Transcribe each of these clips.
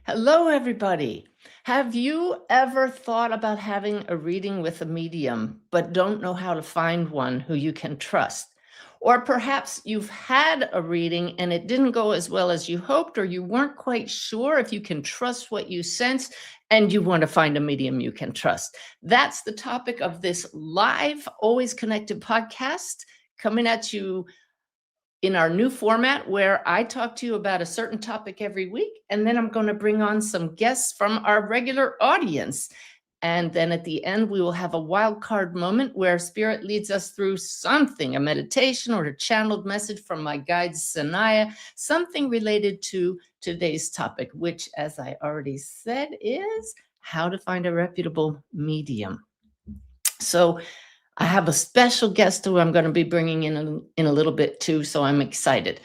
Hello, everybody. Have you ever thought about having a reading with a medium, but don't know how to find one who you can trust? Or perhaps you've had a reading and it didn't go as well as you hoped, or you weren't quite sure if you can trust what you sense, and you want to find a medium you can trust. That's the topic of this live, always connected podcast coming at you in our new format where I talk to you about a certain topic every week, and then I'm going to bring on some guests from our regular audience. And then at the end, we will have a wild card moment where Spirit leads us through something, a meditation or a channeled message from my guide, Sanaya, something related to today's topic, which, as I already said, is how to find a reputable medium. So I have a special guest who I'm going to be bringing in a little bit too, so I'm excited.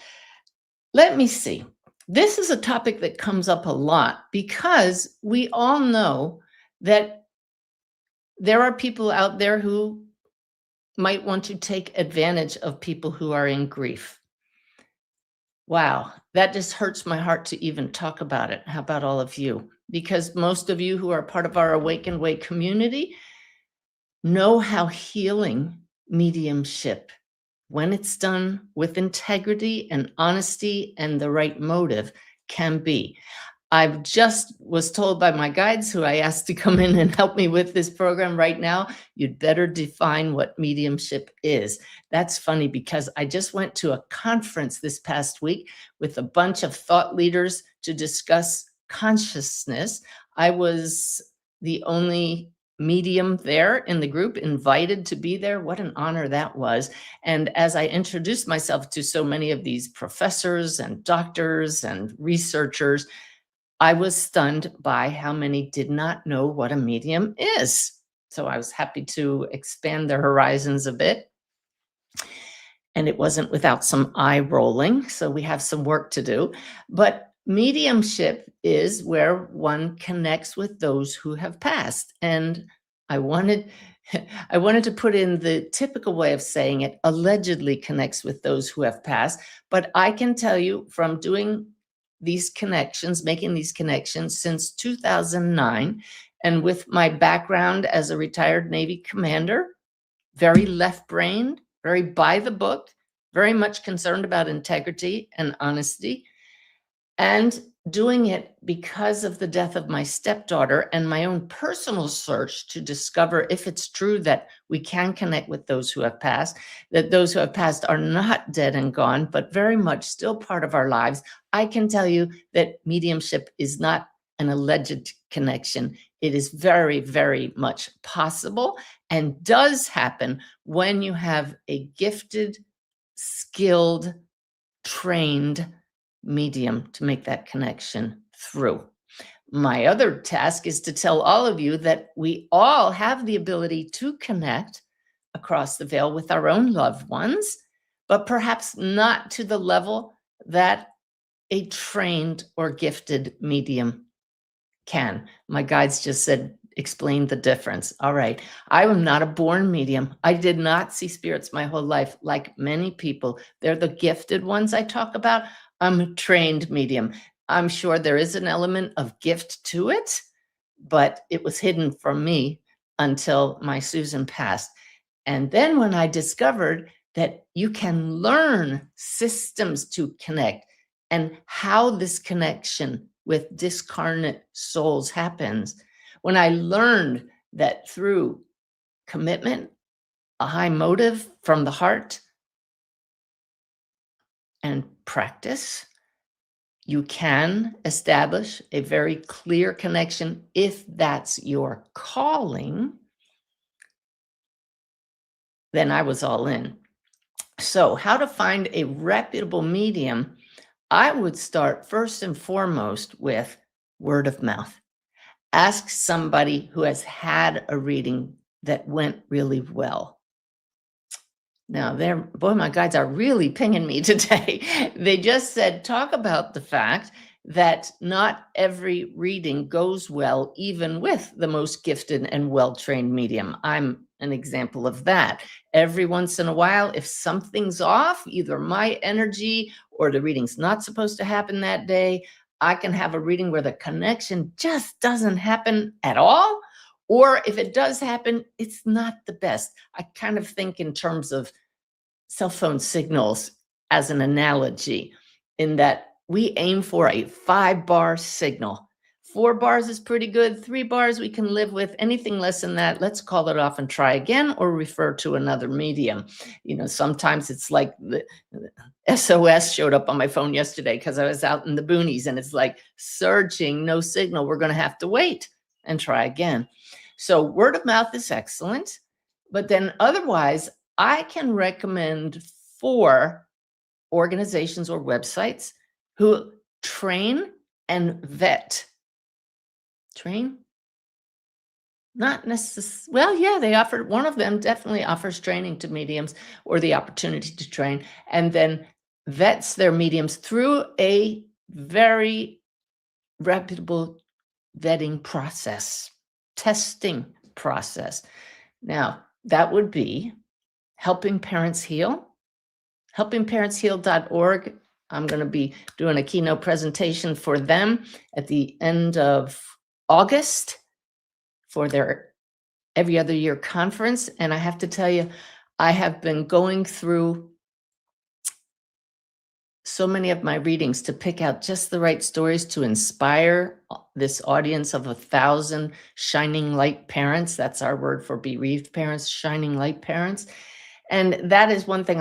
Let me see. This is a topic that comes up a lot because we all know that there are people out there who might want to take advantage of people who are in grief. Wow, that just hurts my heart to even talk about it. How about all of you? Because most of you who are part of our Awakened Way community know how healing mediumship, when it's done with integrity and honesty and the right motive, can be. I just was told by my guides, who I asked to come in and help me with this program right now, you'd better define what mediumship is. That's funny because I just went to a conference this past week with a bunch of thought leaders to discuss consciousness. I was the only medium there in the group, invited to be there. What an honor that was. And as I introduced myself to so many of these professors and doctors and researchers, I was stunned by how many did not know what a medium is. So I was happy to expand their horizons a bit. And it wasn't without some eye rolling. So we have some work to do. But mediumship is where one connects with those who have passed. And I wanted to put in the typical way of saying it, allegedly connects with those who have passed. But I can tell you from doing these connections, making these connections since 2009, and with my background as a retired Navy commander, very left-brained, very by the book, very much concerned about integrity and honesty, and doing it because of the death of my stepdaughter and my own personal search to discover if it's true that we can connect with those who have passed, that those who have passed are not dead and gone, but very much still part of our lives. I can tell you that mediumship is not an alleged connection. It is very, very much possible and does happen when you have a gifted, skilled, trained medium to make that connection through. My other task is to tell all of you that we all have the ability to connect across the veil with our own loved ones, but perhaps not to the level that a trained or gifted medium can. My guides just said, explain the difference. All right. I am not a born medium. I did not see spirits my whole life like many people. They're the gifted ones I talk about. I'm a trained medium. I'm sure there is an element of gift to it, but it was hidden from me until my Susan passed. And then when I discovered that you can learn systems to connect and how this connection with discarnate souls happens, when I learned that through commitment, a high motive from the heart, and practice, you can establish a very clear connection if that's your calling, then I was all in. So how to find a reputable medium? I would start first and foremost with word of mouth. Ask somebody who has had a reading that went really well. Now, boy, my guides are really pinging me today. They just said, talk about the fact that not every reading goes well, even with the most gifted and well-trained medium. I'm an example of that. Every once in a while, if something's off, either my energy or the reading's not supposed to happen that day, I can have a reading where the connection just doesn't happen at all. Or if it does happen, it's not the best. I kind of think in terms of cell phone signals as an analogy, in that we aim for a 5-bar signal. 4 bars is pretty good. 3 bars we can live with. Anything less than that, let's call it off and try again, or refer to another medium. Sometimes it's like the SOS showed up on my phone yesterday because I was out in the boonies, and it's like surging, no signal. We're going to have to wait and try again. So word of mouth is excellent, but then otherwise, I can recommend 4 organizations or websites who train and vet. Train? Not necessarily. Well, yeah, they offer, one of them definitely offers training to mediums, or the opportunity to train, and then vets their mediums through a very reputable vetting process, testing process. Now, that would be Helping Parents Heal, helpingparentsheal.org. I'm going to be doing a keynote presentation for them at the end of August for their every other year conference. And I have to tell you, I have been going through so many of my readings to pick out just the right stories to inspire this audience of 1,000 shining light parents. That's our word for bereaved parents, shining light parents. And that is one thing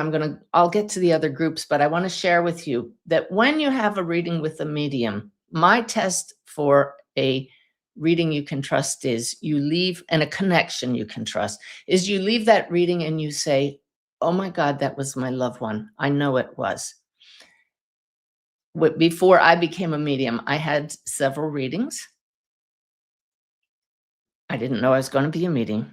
I'll get to the other groups, but I want to share with you that when you have a reading with a medium, my test for a reading you can trust is you leave, and a connection you can trust is you leave that reading and you say, oh my God, that was my loved one. I know it was. Before I became a medium, I had several readings. I didn't know I was going to be a medium,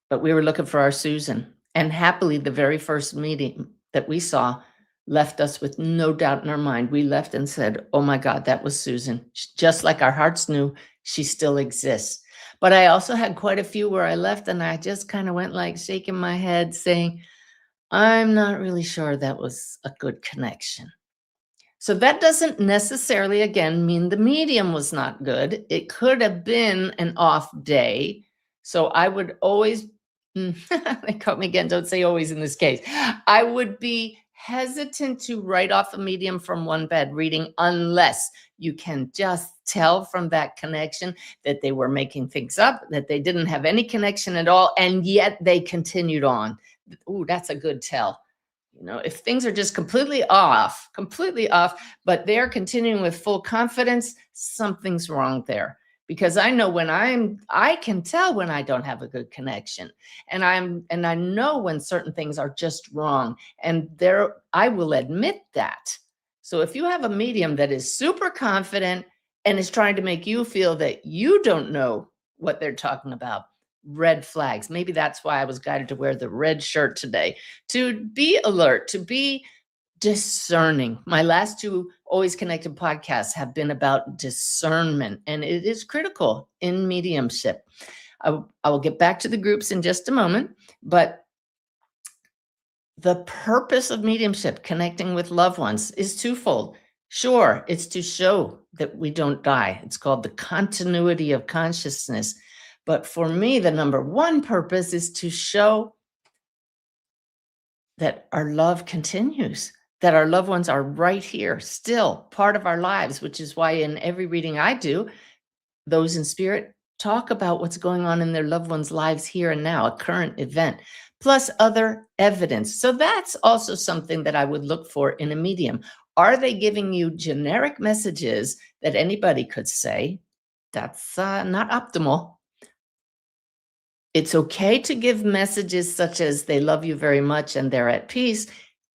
but we were looking for our Suzanne. And happily, the very first meeting that we saw left us with no doubt in our mind. We left and said, oh my God, that was Suzanne. Just like our hearts knew, she still exists. But I also had quite a few where I left and I just kind of went like shaking my head saying, I'm not really sure that was a good connection. So that doesn't necessarily, again, mean the medium was not good. It could have been an off day. So I would always, they caught me again, don't say always in this case. I would be hesitant to write off a medium from one bad reading unless you can just tell from that connection that they were making things up, that they didn't have any connection at all, and yet they continued on. Ooh, that's a good tell. If things are just completely off, but they're continuing with full confidence, something's wrong there. Because I know I can tell when I don't have a good connection, and I know when certain things are just wrong, and I will admit that. So if you have a medium that is super confident and is trying to make you feel that you don't know what they're talking about, red flags. Maybe that's why I was guided to wear the red shirt today, to be alert, to be discerning. My last 2 Always Connected podcasts have been about discernment, and it is critical in mediumship. I will get back to the groups in just a moment, but the purpose of mediumship, connecting with loved ones, is twofold. Sure, it's to show that we don't die. It's called the continuity of consciousness. But for me, the number one purpose is to show that our love continues, that our loved ones are right here, still part of our lives, which is why in every reading I do, those in spirit talk about what's going on in their loved ones' lives here and now, a current event, plus other evidence. So that's also something that I would look for in a medium. Are they giving you generic messages that anybody could say? That's not optimal. It's okay to give messages such as they love you very much and they're at peace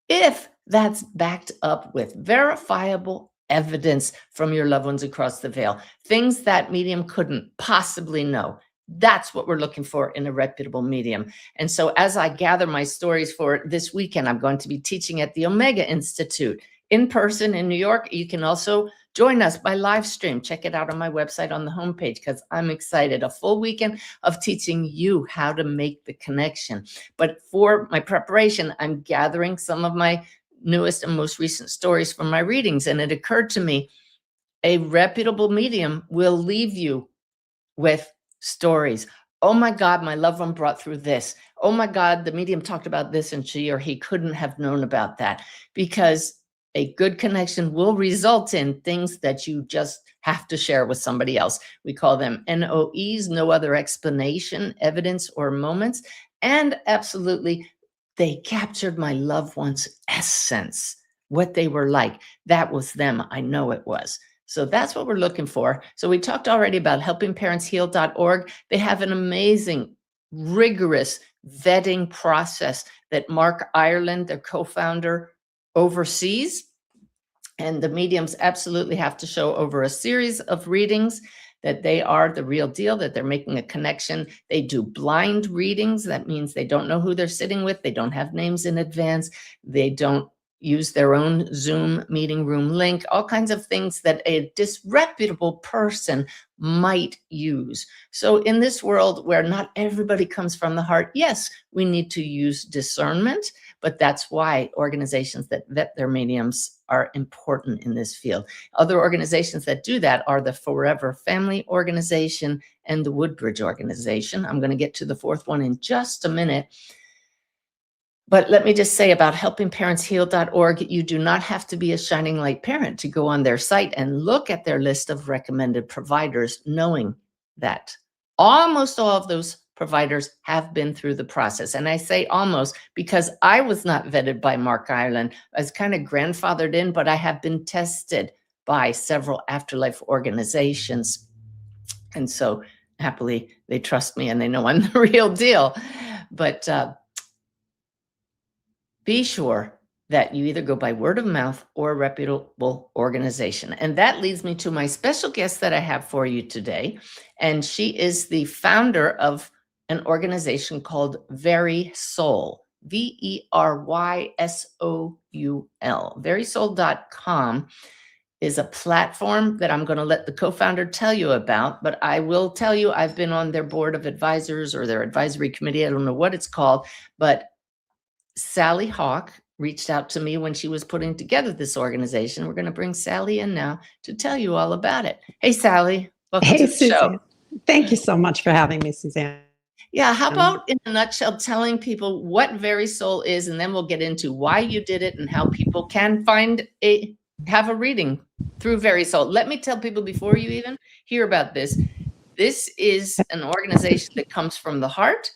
if that's backed up with verifiable evidence from your loved ones across the veil, things that medium couldn't possibly know. That's what we're looking for in a reputable medium. And so as I gather my stories for this weekend, I'm going to be teaching at the Omega Institute in person in New York. You can also join us by live stream. Check it out on my website on the homepage, because I'm excited. A full weekend of teaching you how to make the connection. But for my preparation, I'm gathering some of my newest and most recent stories from my readings. And it occurred to me, a reputable medium will leave you with stories. Oh my God, my loved one brought through this. Oh my God, the medium talked about this and she or he couldn't have known about that, because a good connection will result in things that you just have to share with somebody else. We call them NOEs, no other explanation, evidence, or moments. And absolutely, they captured my loved one's essence, what they were like. That was them. I know it was. So that's what we're looking for. So we talked already about helpingparentsheal.org. They have an amazing, rigorous vetting process that Mark Ireland, their co-founder, oversees. And the mediums absolutely have to show over a series of readings that they are the real deal, that they're making a connection. They do blind readings. That means they don't know who they're sitting with. They don't have names in advance. They don't use their own Zoom meeting room link, all kinds of things that a disreputable person might use. So in this world where not everybody comes from the heart, yes, we need to use discernment, but that's why organizations that vet their mediums are important in this field. Other organizations that do that are the Forever Family Organization and the Woodbridge Organization. I'm going to get to the fourth one in just a minute. But let me just say about helpingparentsheal.org, you do not have to be a shining light parent to go on their site and look at their list of recommended providers, knowing that almost all of those providers have been through the process. And I say almost because I was not vetted by Mark Ireland. I was kind of grandfathered in, but I have been tested by several afterlife organizations. And so happily, they trust me and they know I'm the real deal. But be sure that you either go by word of mouth or a reputable organization. And that leads me to my special guest that I have for you today. And she is the founder of an organization called Very Soul, VERYSOUL. Verysoul.com is a platform that I'm going to let the co-founder tell you about, but I will tell you I've been on their board of advisors or their advisory committee. I don't know what it's called, but Sally Hawk reached out to me when she was putting together this organization. We're going to bring Sally in now to tell you all about it. Hey, Sally, welcome to the Suzanne. show. Thank you so much for having me, Suzanne. Yeah, how about in a nutshell, telling people what Very Soul is, and then we'll get into why you did it and how people can have a reading through Very Soul. Let me tell people before you even hear about this, this is an organization that comes from the heart.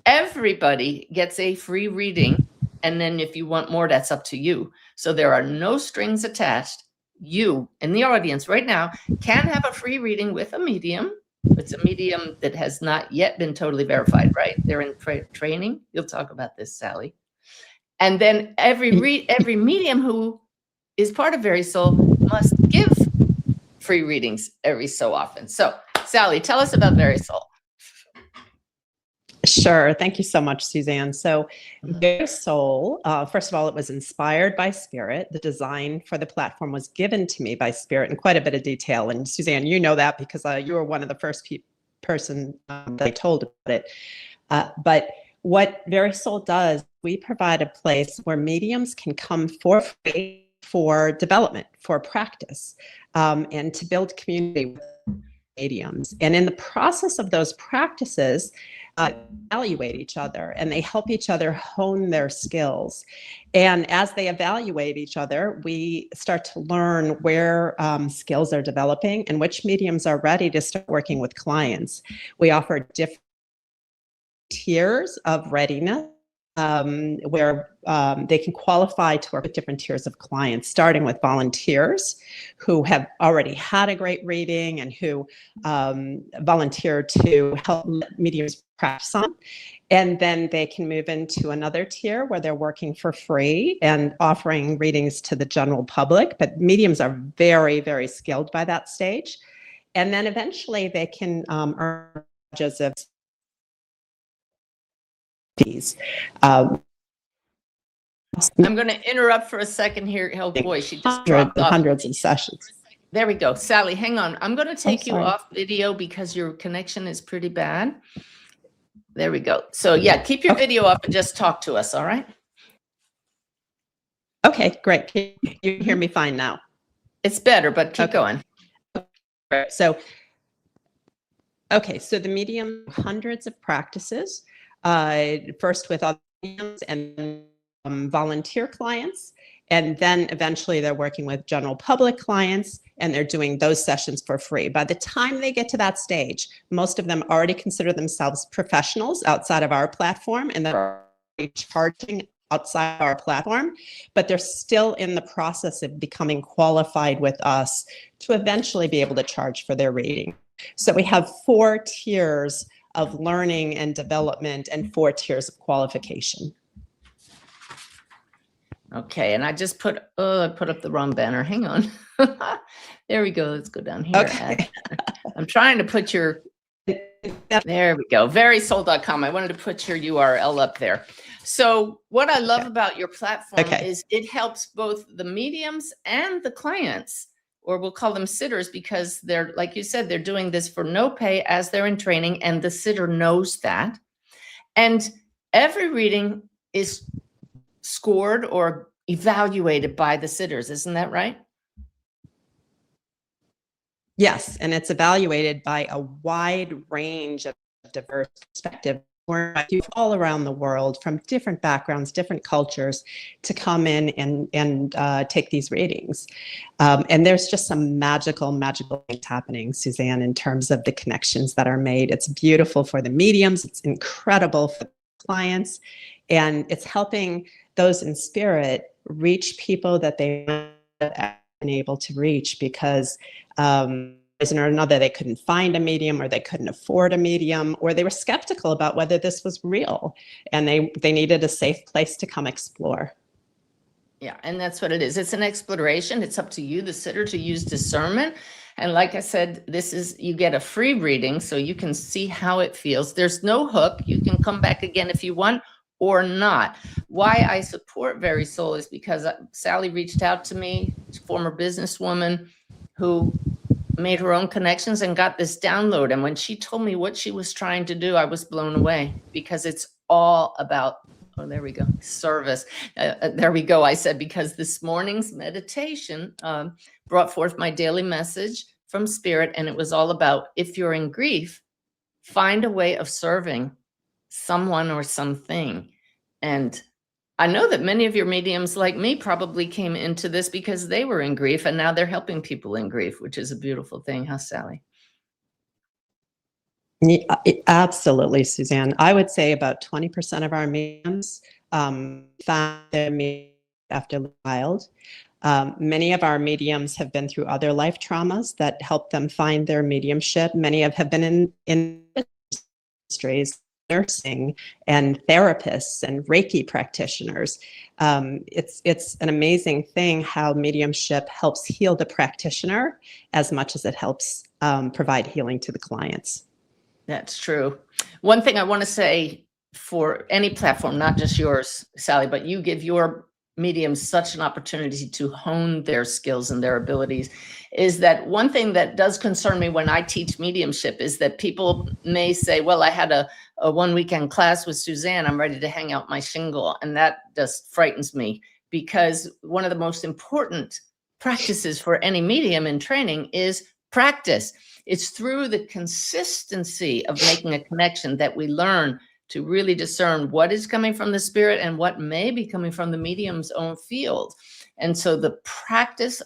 Everybody gets a free reading, and then if you want more, that's up to you. So there are no strings attached. You in the audience right now can have a free reading with a medium. It's a medium that has not yet been totally verified, right? They're in training. You'll talk about this, Sally. And then every medium who is part of Very Soul must give free readings every so often. So, Sally, tell us about Very Soul. Sure. Thank you so much, Suzanne. So Very Soul, first of all, it was inspired by Spirit. The design for the platform was given to me by Spirit in quite a bit of detail. And Suzanne, you know that because you were one of the first person that I told about it. But what Very Soul does, we provide a place where mediums can come for free for development, for practice, and to build community with mediums. And in the process of those practices, evaluate each other, and they help each other hone their skills. And as they evaluate each other, we start to learn where skills are developing and which mediums are ready to start working with clients. We offer different tiers of readiness where they can qualify to work with different tiers of clients, starting with volunteers who have already had a great reading and who volunteer to help mediums practice on. And then they can move into another tier where they're working for free and offering readings to the general public. But mediums are very, very skilled by that stage. And then eventually they can earn badges of fees. I'm going to interrupt for a second here. Oh boy, she just dropped off. Hundreds of sessions. There we go. Sally, hang on. I'm going to take you off video because your connection is pretty bad. There we go. So yeah, keep your video up and just talk to us. All right. Okay, great. Can you hear me fine now? It's better, but keep going. Right. So, okay, so the medium, hundreds of practices, first with other mediums and then volunteer clients. And then eventually they're working with general public clients and they're doing those sessions for free. By the time they get to that stage, most of them already consider themselves professionals outside of our platform and they're already charging outside our platform, but they're still in the process of becoming qualified with us to eventually be able to charge for their reading. So we have 4 tiers of learning and development and 4 tiers of qualification. Okay, and I just put up the wrong banner. Hang on. There we go. Let's go down here. Okay. I'm trying to put your, there we go, verysoul.com. I wanted to put your URL up there. So what I love about your platform is it helps both the mediums and the clients, or we'll call them sitters, because they're, like you said, they're doing this for no pay as they're in training, and the sitter knows that. And every reading is scored or evaluated by the sitters. Isn't that right? Yes, and it's evaluated by a wide range of diverse perspectives all around the world from different backgrounds, different cultures to come in and take these readings. And there's just some magical things happening, Suzanne, in terms of the connections that are made. It's beautiful for the mediums. It's incredible for the clients. And it's helping those in spirit reach people that they haven't been able to reach because reason or another they couldn't find a medium, or they couldn't afford a medium, or they were skeptical about whether this was real, and they needed a safe place to come explore. Yeah, and that's what it is. It's an exploration. It's up to you, the sitter, to use discernment. And like I said, this is, you get a free reading so you can see how it feels. There's no hook. You can come back again if you want or not. Why I support Very Soul is because Sally reached out to me, former businesswoman who made her own connections and got this download. And when she told me what she was trying to do, I was blown away, because it's all about, oh, there we go, service. There we go. I said, because this morning's meditation brought forth my daily message from Spirit. And it was all about, if you're in grief, find a way of serving someone or something. And I know that many of your mediums, like me, probably came into this because they were in grief, and now they're helping people in grief, which is a beautiful thing, huh, Sally? Yeah, absolutely, Suzanne. I would say about 20% of our mediums found their medium after a child. Many of our mediums have been through other life traumas that helped them find their mediumship. Many have been in industries, nursing and therapists and Reiki practitioners. It's an amazing thing how mediumship helps heal the practitioner as much as it helps provide healing to the clients. That's true. One thing I want to say for any platform, not just yours, Sally, but you give your mediums such an opportunity to hone their skills and their abilities, is that one thing that does concern me when I teach mediumship is that people may say, well, I had a one weekend class with Suzanne, I'm ready to hang out my shingle. And that just frightens me, because one of the most important practices for any medium in training is practice. It's through the consistency of making a connection that we learn to really discern what is coming from the spirit and what may be coming from the medium's own field. And so the practice,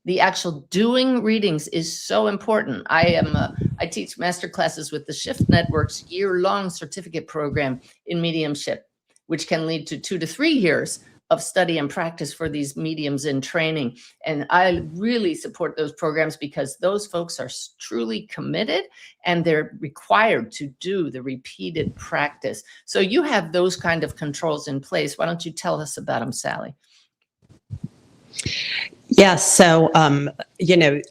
the actual doing readings is so important. I teach master classes with the Shift Network's year-long certificate program in mediumship, which can lead to 2 to 3 years of study and practice for these mediums in training. And I really support those programs because those folks are truly committed and they're required to do the repeated practice. So you have those kind of controls in place. Why don't you tell us about them, Sally? Yes. So,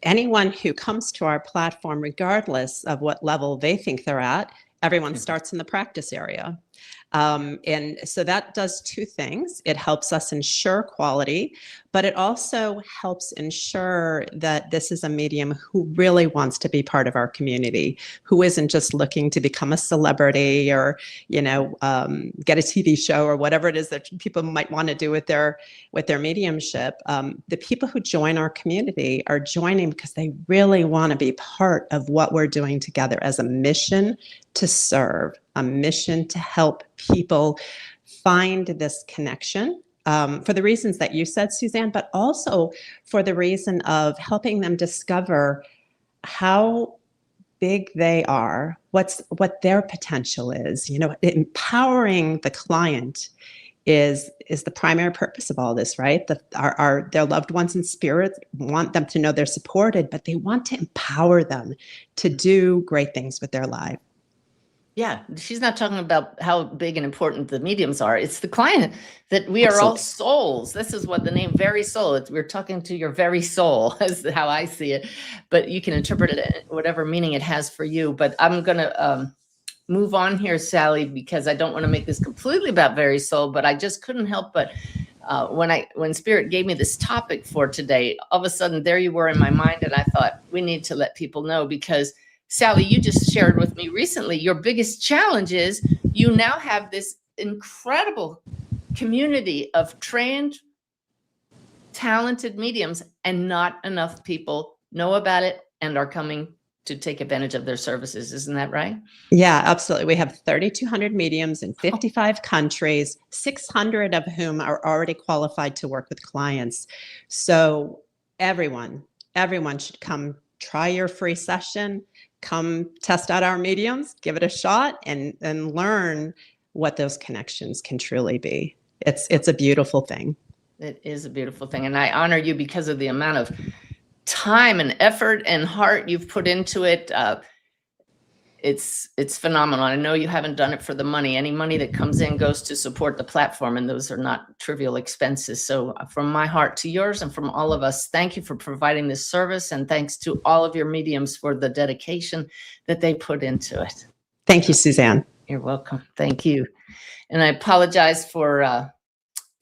anyone who comes to our platform, regardless of what level they think they're at, everyone starts in the practice area. And so that does 2 things. It helps us ensure quality, but it also helps ensure that this is a medium who really wants to be part of our community, who isn't just looking to become a celebrity or, get a TV show or whatever it is that people might want to do with their mediumship. The people who join our community are joining because they really want to be part of what we're doing together as a mission to serve, a mission to help people find this connection, for the reasons that you said, Suzanne, but also for the reason of helping them discover how big they are, what their potential is. Empowering the client is the primary purpose of all this, right? Their loved ones in spirit want them to know they're supported, but they want to empower them to do great things with their life. Yeah, she's not talking about how big and important the mediums are. It's the client, that we are all souls. This is what the name very soul, we're talking to your very soul, is how I see it. But you can interpret it whatever meaning it has for you. But I'm going to move on here, Sally, because I don't want to make this completely about very soul, but I just couldn't help but when Spirit gave me this topic for today, all of a sudden there you were in my mind, and I thought we need to let people know, because Sally, you just shared with me recently, your biggest challenge is you now have this incredible community of trained, talented mediums, and not enough people know about it and are coming to take advantage of their services. Isn't that right? Yeah, absolutely. We have 3,200 mediums in 55 countries, 600 of whom are already qualified to work with clients. So everyone should come try your free session. Come test out our mediums, give it a shot, and learn what those connections can truly be. It's a beautiful thing. It is a beautiful thing. And I honor you because of the amount of time and effort and heart you've put into it. It's phenomenal. I know you haven't done it for the money. Any money that comes in goes to support the platform, and those are not trivial expenses. So from my heart to yours and from all of us, thank you for providing this service, and thanks to all of your mediums for the dedication that they put into it. Thank you, Suzanne. You're welcome. Thank you. And I apologize for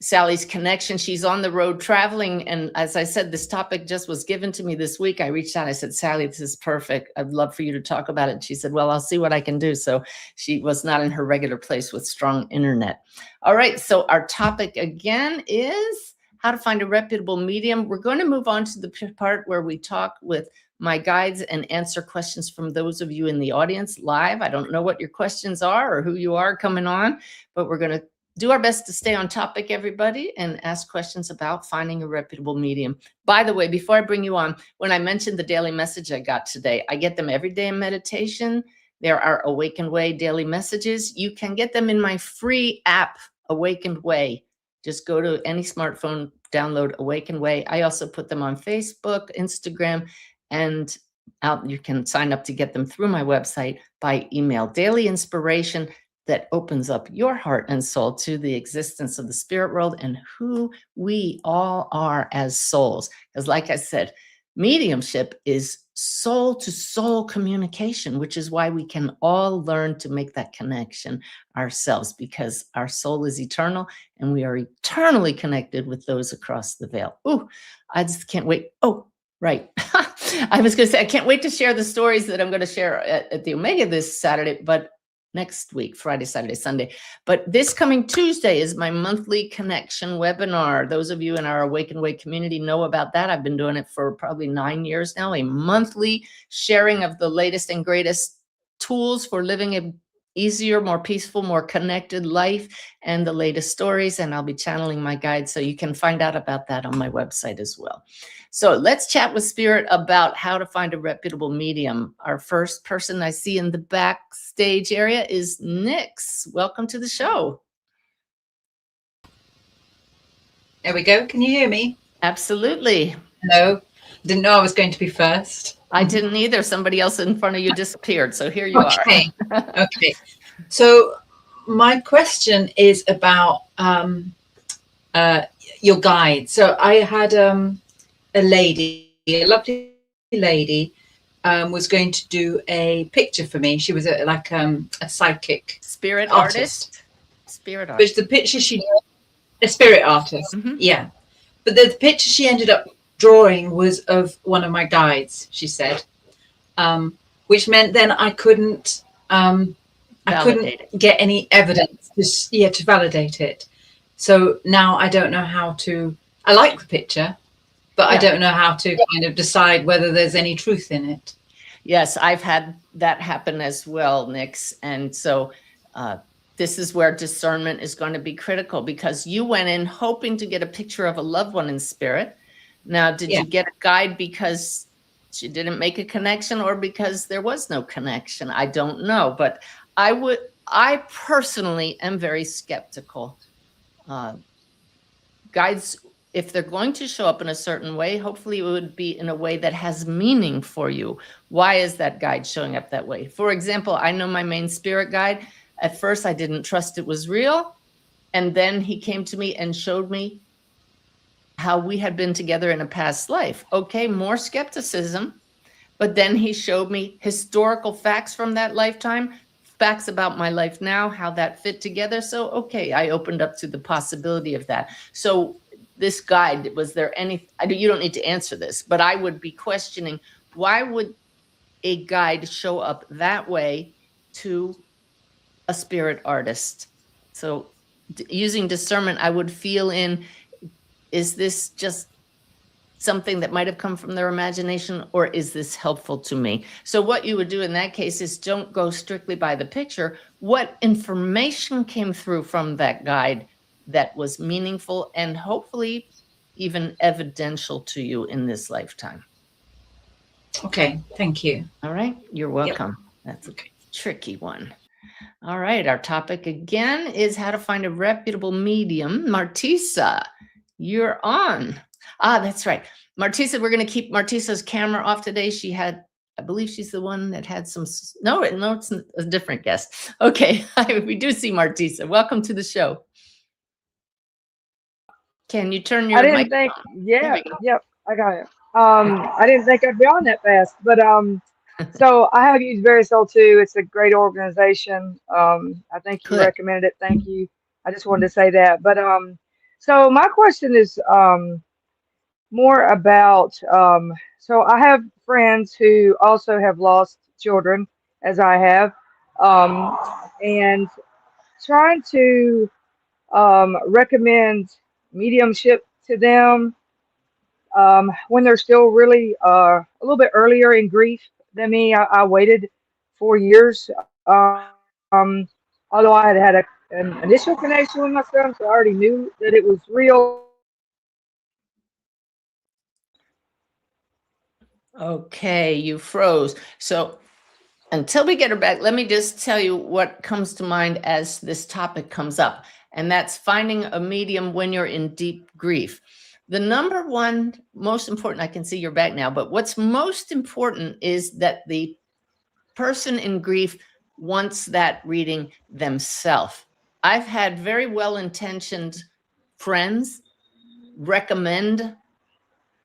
Sally's connection. She's on the road traveling. And as I said, this topic just was given to me this week. I reached out, I said, Sally, this is perfect. I'd love for you to talk about it. And she said, well, I'll see what I can do. So she was not in her regular place with strong internet. All right. So our topic again is how to find a reputable medium. We're going to move on to the part where we talk with my guides and answer questions from those of you in the audience live. I don't know what your questions are or who you are coming on, but we're going to do our best to stay on topic, everybody, and ask questions about finding a reputable medium. By the way, before I bring you on, when I mentioned the daily message I got today, I get them every day in meditation. There are Awakened Way daily messages. You can get them in my free app, Awakened Way. Just go to any smartphone, download Awakened Way. I also put them on Facebook, Instagram, and you can sign up to get them through my website by email. Daily inspiration that opens up your heart and soul to the existence of the spirit world and who we all are as souls. Because like I said, mediumship is soul to soul communication, which is why we can all learn to make that connection ourselves, because our soul is eternal and we are eternally connected with those across the veil. Ooh, I just can't wait. Oh, right. I was going to say, I can't wait to share the stories that I'm going to share at the Omega this Saturday, but next week, Friday, Saturday, Sunday. But this coming Tuesday is my monthly connection webinar. Those of you in our Awakened Way community know about that. I've been doing it for probably 9 years now, a monthly sharing of the latest and greatest tools for living a easier, more peaceful, more connected life, and the latest stories. And I'll be channeling my guides, so you can find out about that on my website as well. So let's chat with Spirit about how to find a reputable medium. Our first person I see in the backstage area is Nix. Welcome to the show. There we go. Can you hear me? Absolutely. Hello. Didn't know I was going to be first. I didn't either. Somebody else in front of you disappeared. So here you are. Okay. So my question is about your guide. So I had a lovely lady, was going to do a picture for me. She was a psychic spirit artist. Spirit artist. But the picture a spirit artist. Mm-hmm. Yeah. But the picture she ended up drawing was of one of my guides, she said, which meant then I couldn't get any evidence to validate it. So now I don't know how to. I like the picture, but I don't know how to kind of decide whether there's any truth in it. Yes, I've had that happen as well, Nix. And so this is where discernment is going to be critical, because you went in hoping to get a picture of a loved one in spirit. Now, did you get a guide because she didn't make a connection or because there was no connection? I don't know, but I personally am very skeptical. Guides, if they're going to show up in a certain way, hopefully it would be in a way that has meaning for you. Why is that guide showing up that way? For example, I know my main spirit guide. At first, I didn't trust it was real. And then he came to me and showed me how we had been together in a past life. Okay, more skepticism. But then he showed me historical facts from that lifetime, facts about my life now, how that fit together. So, okay, I opened up to the possibility of that. So this guide, was there any, you don't need to answer this, but I would be questioning, why would a guide show up that way to a spirit artist? So using discernment, I would feel in, is this just something that might have come from their imagination, or is this helpful to me? So what you would do in that case is don't go strictly by the picture. What information came through from that guide that was meaningful and hopefully even evidential to you in this lifetime? Okay, thank you. All right, you're welcome. Yep. That's a tricky one. All right, our topic again is how to find a reputable medium. Martisa, you're on. Ah, that's right. Martisa, we're going to keep Martisa's camera off today. She had, I believe she's the one that had some, no, it's a different guest. Okay, we do see Martisa. Welcome to the show. Can you turn your mic on? Yep, I got it. I didn't think I'd be on that fast, but so I have used Verisol too. It's a great organization. I think you recommended it. Thank you. I just wanted to say that. But so my question is more about so I have friends who also have lost children, as I have, and trying to recommend mediumship to them when they're still really a little bit earlier in grief than me. I waited 4 years, although I had an initial connection with my son, so I already knew that it was real. Okay, you froze. So until we get her back, let me just tell you what comes to mind as this topic comes up, and that's finding a medium when you're in deep grief. The number one most important, I can see you're back now, but what's most important is that the person in grief wants that reading themselves. I've had very well-intentioned friends recommend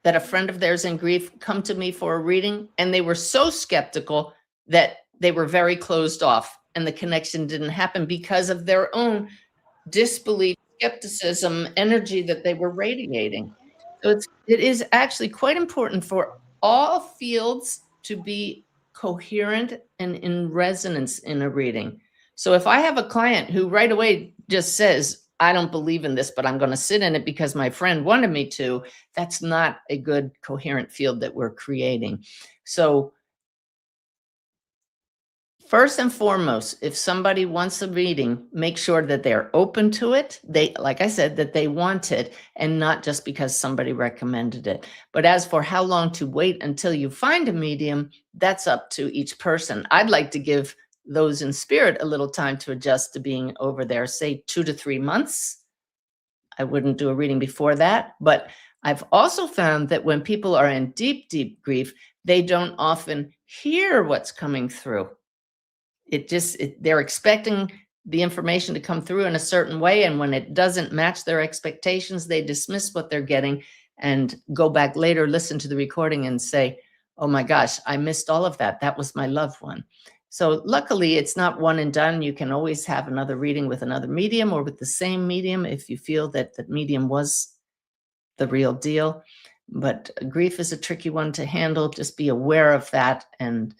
that a friend of theirs in grief come to me for a reading, and they were so skeptical that they were very closed off and the connection didn't happen because of their own disbelief, skepticism, energy that they were radiating. So it is actually quite important for all fields to be coherent and in resonance in a reading. So if I have a client who right away just says, I don't believe in this, but I'm going to sit in it because my friend wanted me to, that's not a good coherent field that we're creating. So first and foremost, if somebody wants a reading, make sure that they're open to it. They, like I said, that they want it, and not just because somebody recommended it. But as for how long to wait until you find a medium, that's up to each person. I'd like to give those in spirit a little time to adjust to being over there, say 2 to 3 months. I wouldn't do a reading before that, but I've also found that when people are in deep, deep grief, they don't often hear what's coming through. They're expecting the information to come through in a certain way, and when it doesn't match their expectations, they dismiss what they're getting and go back later, listen to the recording and say, oh my gosh, I missed all of that. That was my loved one. So luckily, it's not one and done. You can always have another reading with another medium or with the same medium if you feel that the medium was the real deal. But grief is a tricky one to handle. Just be aware of that and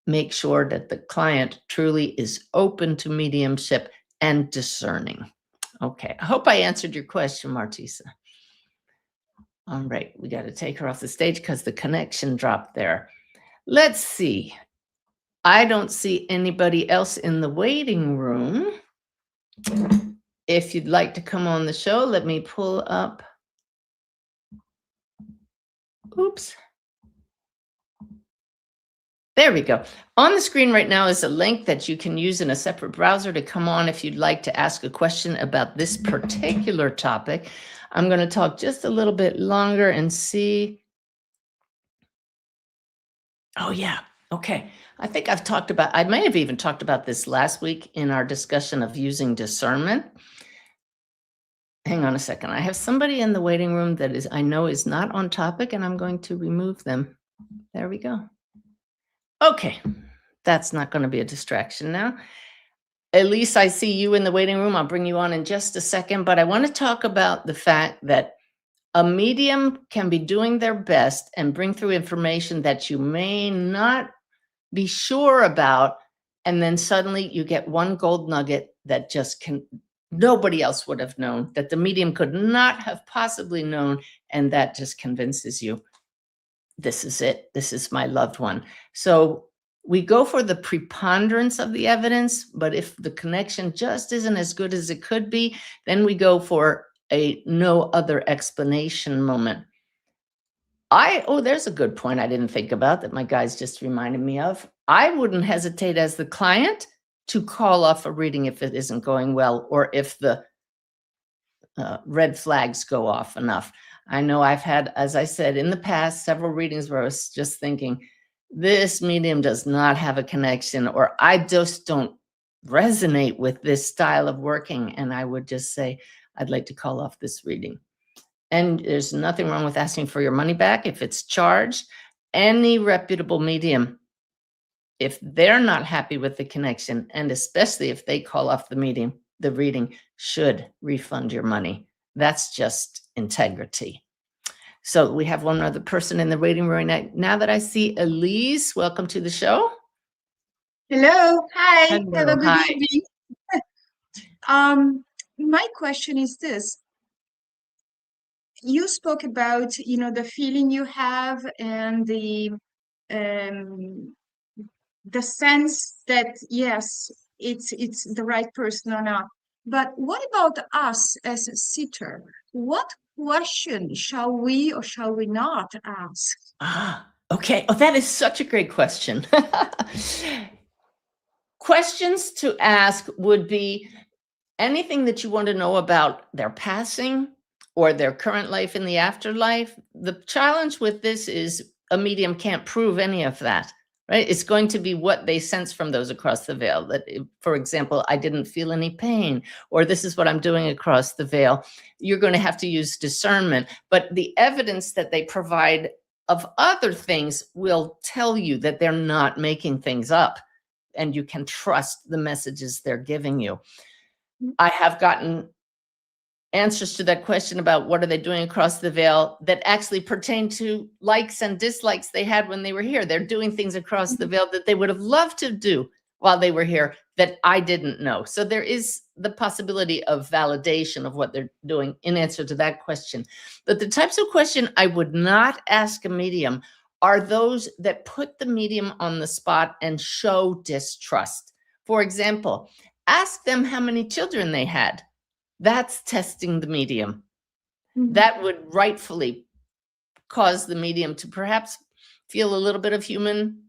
make sure that the client truly is open to mediumship and discerning. Okay, I hope I answered your question, Martisa. All right, we got to take her off the stage because the connection dropped there. Let's see. I don't see anybody else in the waiting room. If you'd like to come on the show, let me pull up. Oops. There we go. On the screen right now is a link that you can use in a separate browser to come on if you'd like to ask a question about this particular topic. I'm going to talk just a little bit longer and see. Oh, yeah. Okay. I think I've talked about, I may have even talked about this last week in our discussion of using discernment. Hang on a second. I have somebody in the waiting room that is, I know is not on topic, and I'm going to remove them. There we go. Okay. That's not going to be a distraction now. Elise, I see you in the waiting room. I'll bring you on in just a second, but I want to talk about the fact that a medium can be doing their best and bring through information that you may not be sure about, and then suddenly you get one gold nugget that just nobody else would have known, that the medium could not have possibly known, and that just convinces you, this is it, this is my loved one. So we go for the preponderance of the evidence, but if the connection just isn't as good as it could be, then we go for a no other explanation moment. Oh, there's a good point I didn't think about that my guys just reminded me of. I wouldn't hesitate as the client to call off a reading if it isn't going well, or if the red flags go off enough. I know I've had, as I said in the past, several readings where I was just thinking, this medium does not have a connection, or I just don't resonate with this style of working. And I would just say, I'd like to call off this reading. And there's nothing wrong with asking for your money back if it's charged. Any reputable medium, if they're not happy with the connection, and especially if they call off the reading, should refund your money. That's just integrity. So we have one other person in the waiting room now that I see Elise. Welcome to the show. Hello. Hi. Hello. Have a good Hi. evening. My question is this. You spoke about, the feeling you have and the sense that, yes, it's the right person or not. But what about us as a sitter? What question shall we or shall we not ask? Okay. Oh, that is such a great question. Questions to ask would be anything that you want to know about their passing or their current life in the afterlife. The challenge with this is a medium can't prove any of that, right? It's going to be what they sense from those across the veil. That, for example, I didn't feel any pain, or this is what I'm doing across the veil. You're going to have to use discernment, but the evidence that they provide of other things will tell you that they're not making things up, and you can trust the messages they're giving you. I have gotten answers to that question about what are they doing across the veil that actually pertain to likes and dislikes they had when they were here. They're doing things across the veil that they would have loved to do while they were here that I didn't know. So there is the possibility of validation of what they're doing in answer to that question. But the types of question I would not ask a medium are those that put the medium on the spot and show distrust. For example, ask them how many children they had. That's testing the medium. Mm-hmm. That would rightfully cause the medium to perhaps feel a little bit of human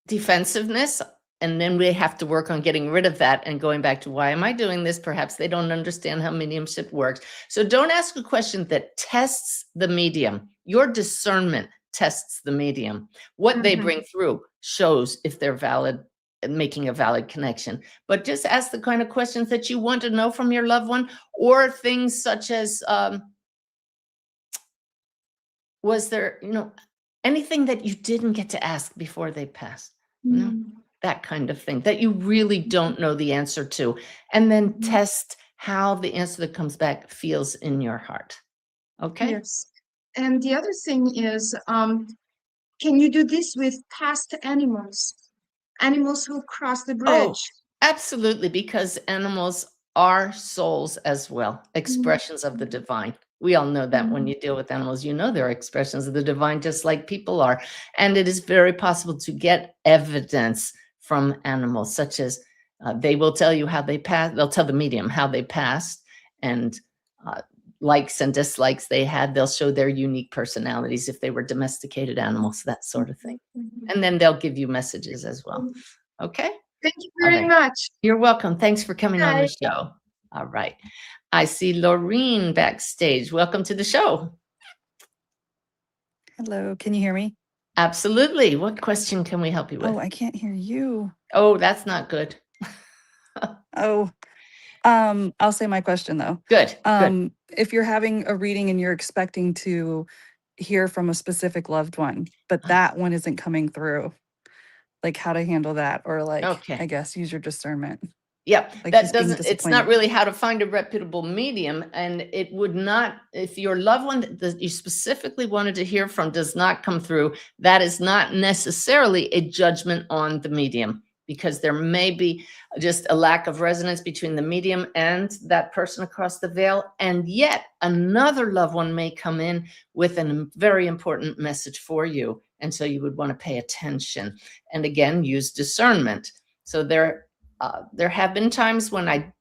defensiveness. And then we have to work on getting rid of that and going back to, why am I doing this? Perhaps they don't understand how mediumship works. So don't ask a question that tests the medium. Your discernment tests the medium. What they bring through shows if they're valid, making a valid connection. But just ask the kind of questions that you want to know from your loved one, or things such as, was there, anything that you didn't get to ask before they passed? That kind of thing that you really don't know the answer to. And then test how the answer that comes back feels in your heart. Okay? Yes. And the other thing is, can you do this with past animals? Animals who cross the Oh, bridge. absolutely, because animals are souls as well, expressions of the divine. We all know that when you deal with animals, you know they're expressions of the divine, just like people are. And it is very possible to get evidence from animals, such as they will tell you how they passed. They'll tell the medium how they passed, and likes and dislikes they had. They'll show their unique personalities if they were domesticated animals, that sort of thing. And then they'll give you messages as well. Okay? Thank you All very right. much. You're welcome. Thanks for coming on Bye. the show. All right. I see Laureen backstage. Welcome to the show. Hello, can you hear me? Absolutely. What question can we help you with? Oh, I can't hear you. Oh, that's not good. Oh, I'll say my question though. Good. Good. If you're having a reading and you're expecting to hear from a specific loved one, but that one isn't coming through, like how to handle that, or like, Okay. I guess, use your discernment. Yep. Like That he's being doesn't, it's not disappointed. really how to find a reputable medium. And it would not, if your loved one that you specifically wanted to hear from does not come through, that is not necessarily a judgment on the medium, because there may be just a lack of resonance between the medium and that person across the veil. And yet another loved one may come in with a very important message for you. And so you would want to pay attention and again, use discernment. So there have been times when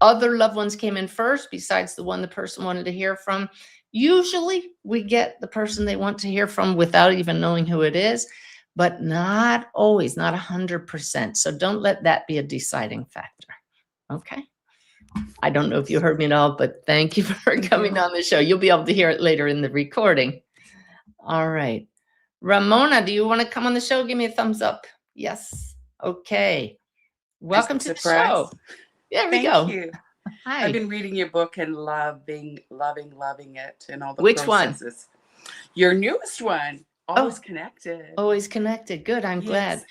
other loved ones came in first, besides the one the person wanted to hear from. Usually we get the person they want to hear from without even knowing who it is, but not always, not 100%. So don't let that be a deciding factor. Okay. I don't know if you heard me at all, but thank you for coming on the show. You'll be able to hear it later in the recording. All right. Ramona, do you want to come on the show? Give me a thumbs up. Yes. Okay. Welcome to the show. There we go. Thank you. Hi. I've been reading your book and loving it and all the Which one? processes. Your newest one, Always Connected. Always Connected. Good. I'm glad.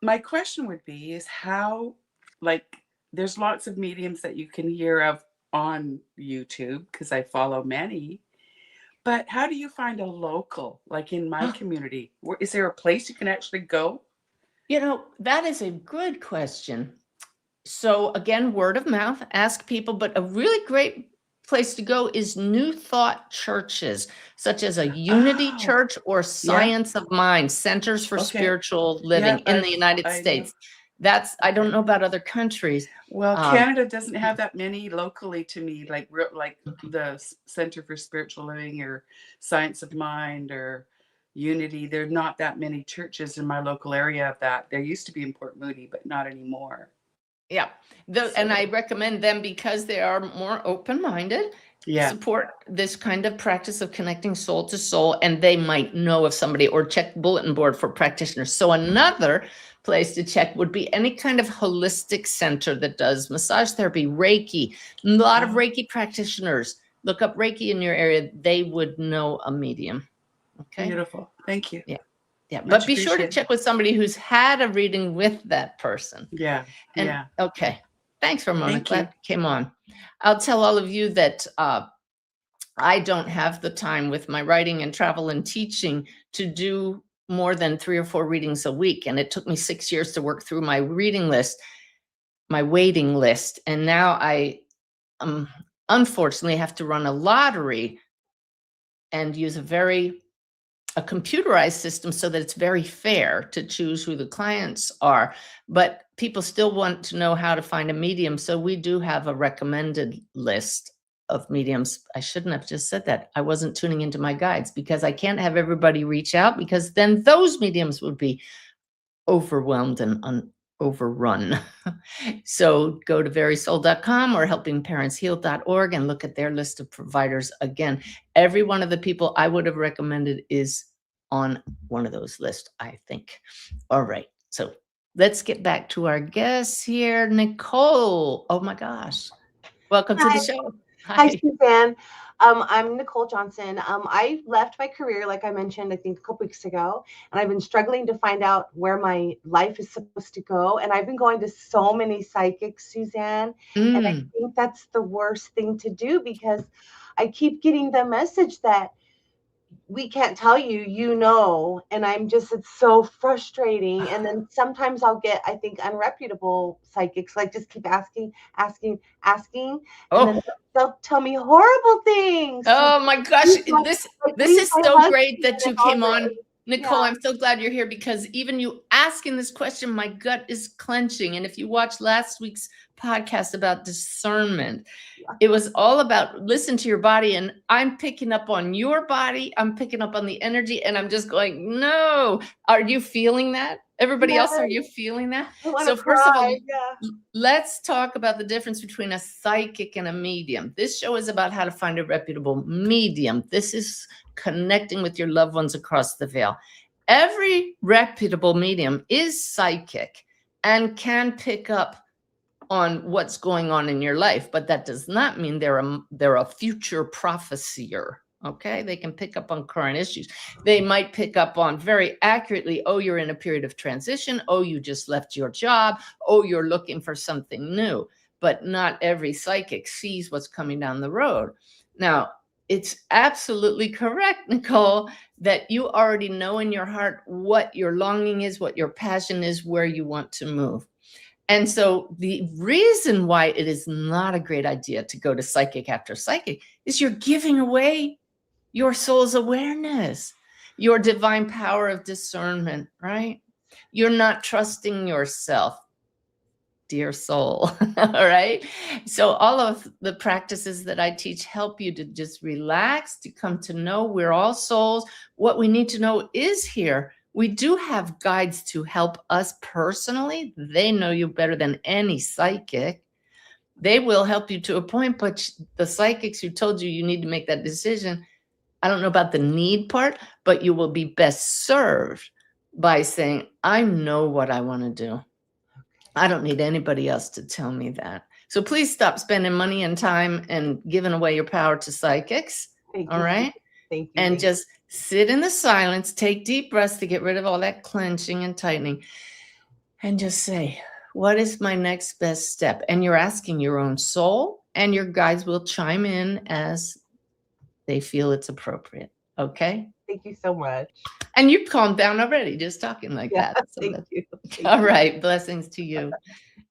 My question would be is how, like, there's lots of mediums that you can hear of on YouTube because I follow many. But how do you find a local, like in my community? Is there a place you can actually go? You know, that is a good question. So again, word of mouth, ask people, but a really great place to go is New Thought churches, such as a Unity Church or Science of Mind, Centers for Spiritual Living in the United States. I don't know about other countries. Well, Canada doesn't have that many locally to me, like the Center for Spiritual Living or Science of Mind or Unity. There are not that many churches in my local area of that. There used to be in Port Moody, but not anymore. Yeah. And I recommend them because they are more open-minded, support this kind of practice of connecting soul to soul, and they might know of somebody or check bulletin board for practitioners. So another place to check would be any kind of holistic center that does massage therapy, Reiki. A lot of Reiki practitioners. Look up Reiki in your area. They would know a medium. Okay. Beautiful. Thank you. Yeah. Yeah. Much But be sure to check with somebody who's had a reading with that person. Yeah. And, okay. Thanks, Ramona. Thank Glad you came on. I'll tell all of you that I don't have the time with my writing and travel and teaching to do more than 3 or 4 readings a week. And it took me 6 years to work through my reading list, my waiting list. And now I unfortunately have to run a lottery and use a computerized system so that it's very fair to choose who the clients are. But people still want to know how to find a medium. So we do have a recommended list of mediums. I shouldn't have just said that. I wasn't tuning into my guides because I can't have everybody reach out, because then those mediums would be overwhelmed and overrun. So go to verysoul.com or helpingparentsheal.org and look at their list of providers. Again, every one of the people I would have recommended is on one of those lists, I think. All right. So let's get back to our guests here. Nicole. Oh my gosh. Welcome to the show. Hi, Suzanne. I'm Nicole Johnson. I left my career, like I mentioned, I think a couple weeks ago, and I've been struggling to find out where my life is supposed to go. And I've been going to so many psychics, Suzanne, and I think that's the worst thing to do because I keep getting the message that we can't tell you, and it's so frustrating. And then sometimes I'll get, I think, unreputable psychics, like just keep asking, and then they'll tell me horrible things. Oh my gosh, this is so great that you came on. Nicole, Yeah. I'm so glad you're here because even you asking this question, my gut is clenching. And if you watched last week's podcast about discernment, it was all about listen to your body. And I'm picking up on your body. I'm picking up on the energy. And I'm just going, no. Are you feeling that? Everybody else, are you feeling that? So first of all, let's talk about the difference between a psychic and a medium. This show is about how to find a reputable medium. This is connecting with your loved ones across the veil. Every reputable medium is psychic and can pick up on what's going on in your life, but that does not mean they're a future prophesier. Okay, they can pick up on current issues. They might pick up on very accurately, oh, you're in a period of transition. Oh, you just left your job. Oh, you're looking for something new. But not every psychic sees what's coming down the road. Now, it's absolutely correct, Nicole, that you already know in your heart what your longing is, what your passion is, where you want to move. And so the reason why it is not a great idea to go to psychic after psychic is you're giving away your soul's awareness, your divine power of discernment, right? You're not trusting yourself, dear soul, all right? So all of the practices that I teach help you to just relax, to come to know we're all souls. What we need to know is here. We do have guides to help us personally. They know you better than any psychic. They will help you to a point, but the psychics who told you need to make that decision, I don't know about the need part, but you will be best served by saying, I know what I want to do. I don't need anybody else to tell me that. So please stop spending money and time and giving away your power to psychics. All right. Thank you. And just sit in the silence, take deep breaths to get rid of all that clenching and tightening, and just say, what is my next best step? And you're asking your own soul, and your guides will chime in as they feel it's appropriate. Okay. Thank you so much. And you calmed down already just talking like that. So Thank you. All right. Blessings to you.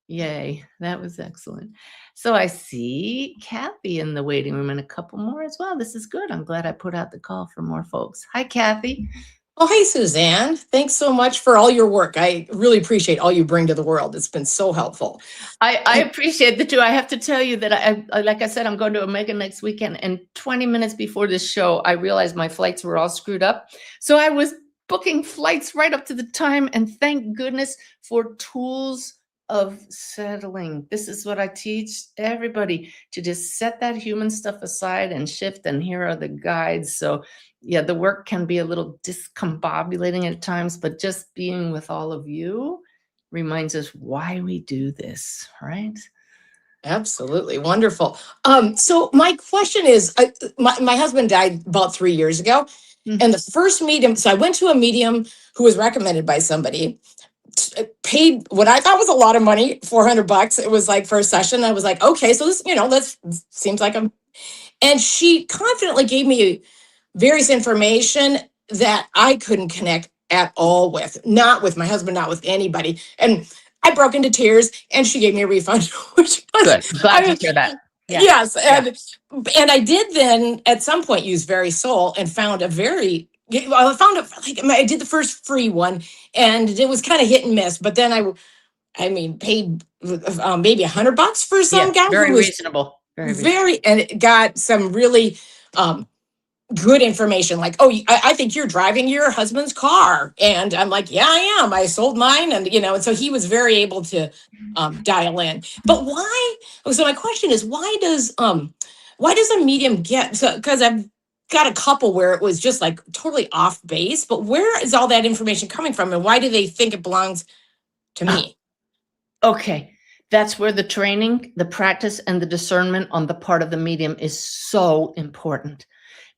Yay. That was excellent. So I see Kathy in the waiting room and a couple more as well. This is good. I'm glad I put out the call for more folks. Hi, Kathy. Oh, hey, Suzanne. Thanks so much for all your work. I really appreciate all you bring to the world. It's been so helpful. I appreciate that too. I have to tell you that I like I said, I'm going to Omega next weekend. And 20 minutes before this show, I realized my flights were all screwed up. So I was booking flights right up to the time. And thank goodness for tools of settling. This is what I teach everybody, to just set that human stuff aside and shift. And here are the guides. So yeah, the work can be a little discombobulating at times, but just being with all of you reminds us why we do this, right? Absolutely. Wonderful. So my question is, my husband died about 3 years ago. And the first medium, so I went to a medium who was recommended by somebody, paid what I thought was a lot of money, $400. It was like for a session. I was like, okay, so this, this seems like and she confidently gave me various information that I couldn't connect at all with, not with my husband, not with anybody. And I broke into tears and she gave me a refund, which was good. Glad to hear that. Yeah. Yes. And I did then at some point use Very Soul and found I did the first free one and it was kind of hit and miss, but then I paid maybe $100 for some guy very who was reasonable. And it got some really good information, like, oh, I think you're driving your husband's car. And I'm like, yeah, I am. I sold mine. And, and so he was very able to dial in. But why? So my question is, why does a medium get, because I've got a couple where it was just like totally off base, but where is all that information coming from? And why do they think it belongs to me? Okay. That's where the training, the practice, and the discernment on the part of the medium is so important,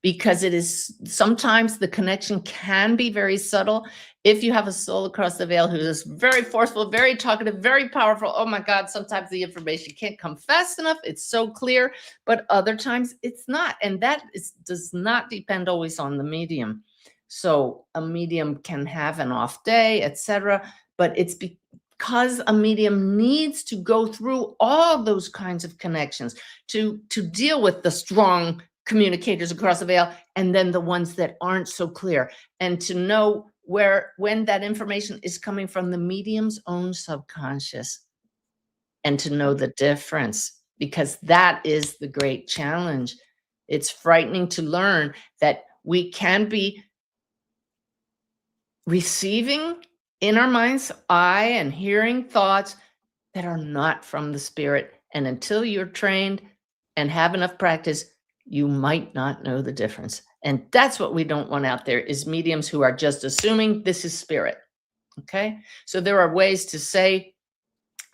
because it is sometimes the connection can be very subtle. If you have a soul across the veil who is very forceful, very talkative, very powerful, oh my God, sometimes the information can't come fast enough. It's so clear, but other times it's not. And that does not depend always on the medium. So a medium can have an off day, etc. But it's because a medium needs to go through all those kinds of connections to deal with the strong communicators across the veil, and then the ones that aren't so clear, and to know when that information is coming from the medium's own subconscious, and to know the difference, because that is the great challenge. It's frightening to learn that we can be receiving in our mind's eye and hearing thoughts that are not from the spirit, and until you're trained and have enough practice, you might not know the difference. And that's what we don't want out there, is mediums who are just assuming this is spirit. Okay. So there are ways to say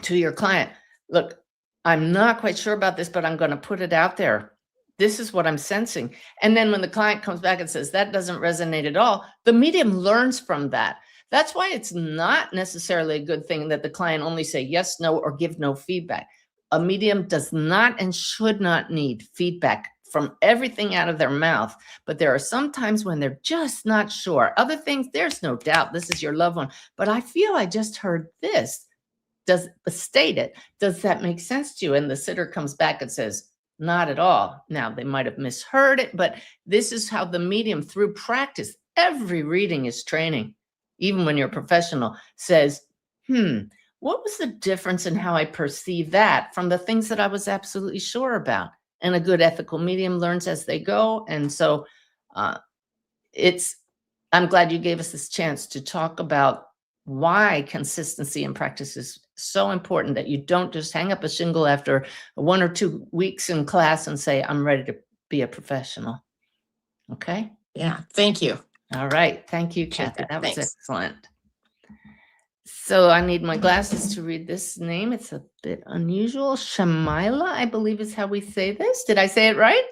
to your client, look, I'm not quite sure about this, but I'm going to put it out there. This is what I'm sensing. And then when the client comes back and says that doesn't resonate at all, the medium learns from that. That's why it's not necessarily a good thing that the client only say yes, no, or give no feedback. A medium does not and should not need feedback from everything out of their mouth. But there are some times when they're just not sure. Other things, there's no doubt this is your loved one. But I feel I just heard this. State it. Does that make sense to you? And the sitter comes back and says, not at all. Now, they might have misheard it, but this is how the medium, through practice, every reading is training. Even when you're a professional, says, what was the difference in how I perceive that from the things that I was absolutely sure about? And a good ethical medium learns as they go. And so I'm glad you gave us this chance to talk about why consistency in practice is so important, that you don't just hang up a shingle after 1 or 2 weeks in class and say, I'm ready to be a professional. Okay? Yeah, thank you. All right. Thank you, Kathy. That was Thanks. excellent. So I need my glasses to read this name. It's a bit unusual. Shamila, I believe is how we say this. Did I say it right?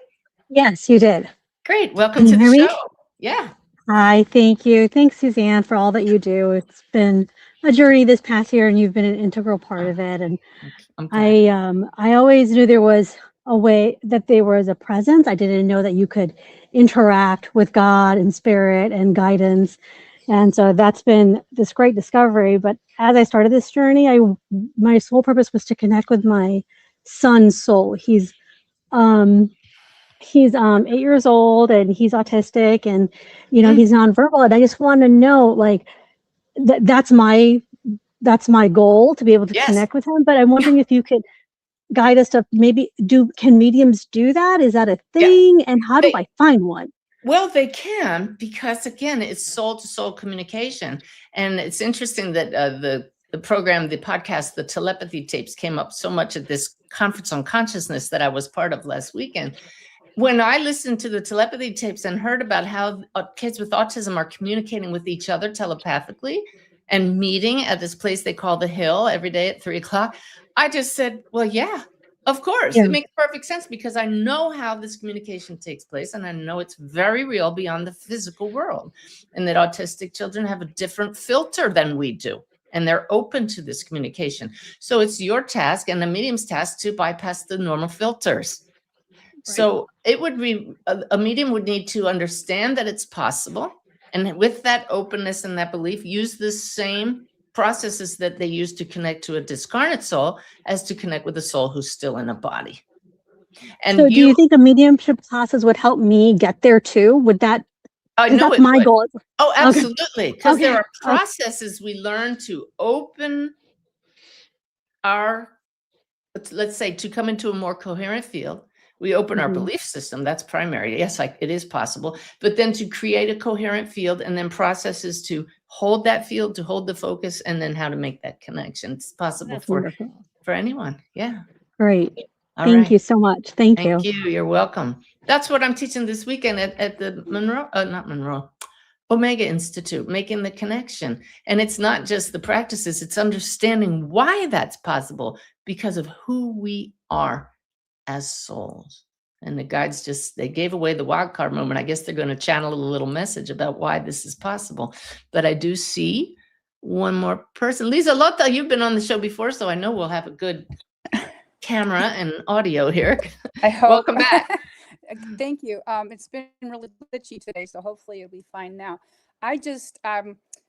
Yes, you did. Great. Welcome to the show. Yeah. Hi, thank you. Thanks, Suzanne, for all that you do. It's been a journey this past year, and you've been an integral part of it. And I always knew there was a way, that there was a presence. I didn't know that you could interact with God and spirit and guidance. And so that's been this great discovery. But as I started this journey, my sole purpose was to connect with my son's soul. He's 8 years old, and he's autistic, and he's nonverbal, and I just want to know, like, that's my goal, to be able to connect with him. But I'm wondering if you could guide us to maybe can mediums do that? Is that a thing? And how do I find one? Well, they can, because again, it's soul to soul communication. And it's interesting that the program, the podcast, the telepathy tapes came up so much at this conference on consciousness that I was part of last weekend. When I listened to the telepathy tapes and heard about how kids with autism are communicating with each other telepathically and meeting at this place they call the Hill every day at 3:00, I just said, well, yeah, of course. It makes perfect sense, because I know how this communication takes place, and I know it's very real beyond the physical world, and that autistic children have a different filter than we do, and they're open to this communication. So it's your task and the medium's task to bypass the normal filters. So it would be, a medium would need to understand that it's possible. And with that openness and that belief, use the same processes that they use to connect to a discarnate soul as to connect with a soul who's still in a body. And so do you think a mediumship classes would help me get there too? Would that, that's my goal. Oh, absolutely. Because there are processes we learn to open our, let's say, to come into a more coherent field. We open our belief system. That's primary. Yes, it is possible. But then to create a coherent field, and then processes to hold that field, to hold the focus, and then how to make that connection. It's possible for anyone. Yeah. Great. Thank you so much. Thank you. You're welcome. That's what I'm teaching this weekend at the Omega Institute, making the connection. And it's not just the practices, it's understanding why that's possible because of who we are as souls. And the guides they gave away the wild card moment. I guess they're going to channel a little message about why this is possible. But I do see one more person. Lisa Lotta, you've been on the show before, so I know we'll have a good camera and audio here. I hope. Welcome back. Thank you. It's been really glitchy today, so hopefully it'll be fine now. I just